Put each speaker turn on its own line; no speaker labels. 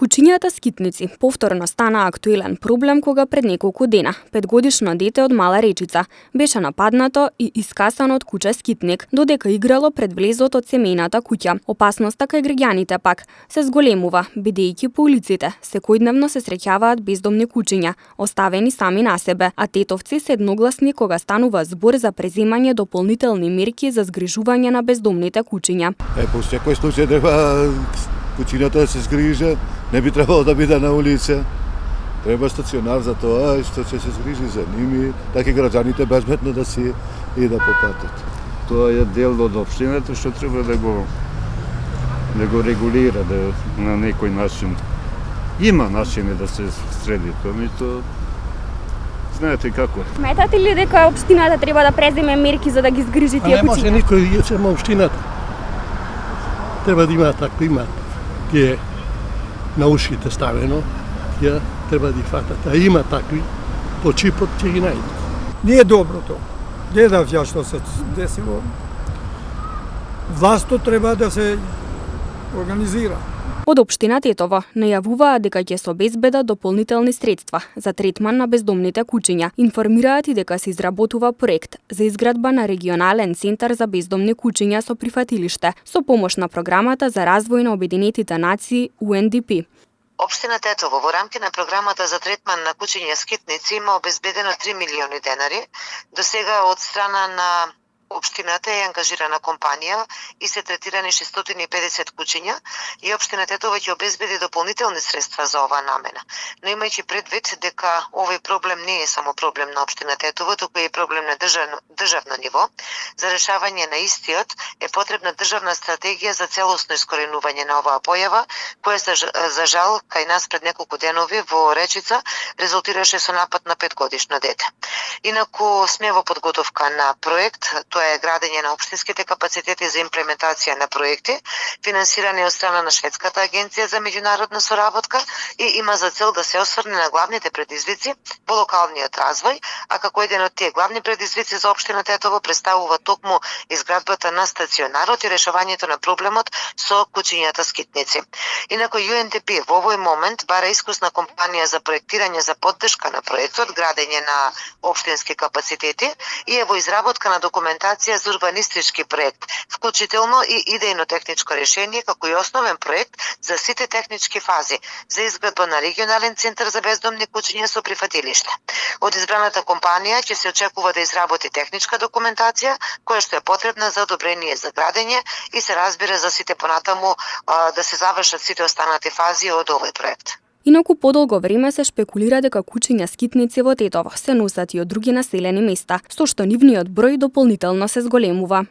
Кучињата скитници повторно стана актуелен проблем кога пред неколку дена 5-годишно дете од Мала Речица беше нападнато и искасано од куче скитник додека играло пред влезот од семејната куќа. Опасноста кај граѓаните пак се зголемува, бидејќи по улиците секојдневно се среќаваат бездомни кучиња, оставени сами на себе, а тетовци се едногласни кога станува збор за преземање дополнителни мерки за згрижување на бездомните кучиња.
По секој случај треба кучињата да се згрижа, не би требало да биде на улица. Треба стационар за тоа што ќе се згрижи за ними, така и граѓаните безбедно да си идат по патот.
Тоа е дел од општината што треба да го регулира на некој начин. Има начини да се среди тоа, меѓутоа знаете како.
Сметате ли дека општината треба да преземе мерки за да ги згрижи тие кучиња?
Не може никој, само општината. Треба да има така, има ги на ушите ставено, ја треба да ги фатат. А има такви, по чипот ќе ги најдат.
Не е добро тоа. Гледав ја што се десило. Властот треба да се организира.
Од општина Тетово најавуваа дека ќе се обезбедат дополнителни средства за третман на бездомните кучиња. Информираат и дека се изработува проект за изградба на регионален центар за бездомни кучиња со прифатилиште со помош на програмата за развој на Обединетите нации UNDP.
Општина Тетово во рамки на програмата за третман на кучиња скитници има обезбедено 3 милиони денари. До сега од страна на општината е ангажирана компанија и се третирани 650 кучиња и општина Тетово ќе обезбеди дополнителни средства за оваа намена. Но имајќи предвид дека овој проблем не е само проблем на општина Тетово, туку е и проблем на државно ниво, за решавање на истиот е потребна државна стратегија за целосно искоренување на оваа појава, која за жал кај нас пред неколку денови во Речица резултираше со напад на 5-годишно дете. Инаку сме во подготовка на проект, тоа е градење на општинските капацитети за имплементација на проекти, финансирани од страна на Шведската агенција за меѓународна соработка и има за цел да се осврне на главните предизвици во локалниот развој, а како еден од тие главни предизвици за општина Тетово представува токму изградбата на стационарот и решавањето на проблемот со кучињата скитници. Инаку UNDP во овој момент бара искусна компанија за проектирање за поддршка на проектот, градење на општински капацитети и е во изработка на документација за урбанистички проект, вклучително и идејно-техничко решение како и основен проект за сите технички фази за изградба на регионален центар за бездомни кучиња со прифатилиште. Од избраната компанија ќе се очекува да изработи техничка документација која што е потребна за одобрение за градење и се разбира за сите понатаму да се завршат сите останати фази од овој проект.
Инаку подолго време се шпекулира дека кучиња скитници во Тетово се носат и од други населени места, со што нивниот број дополнително се зголемува.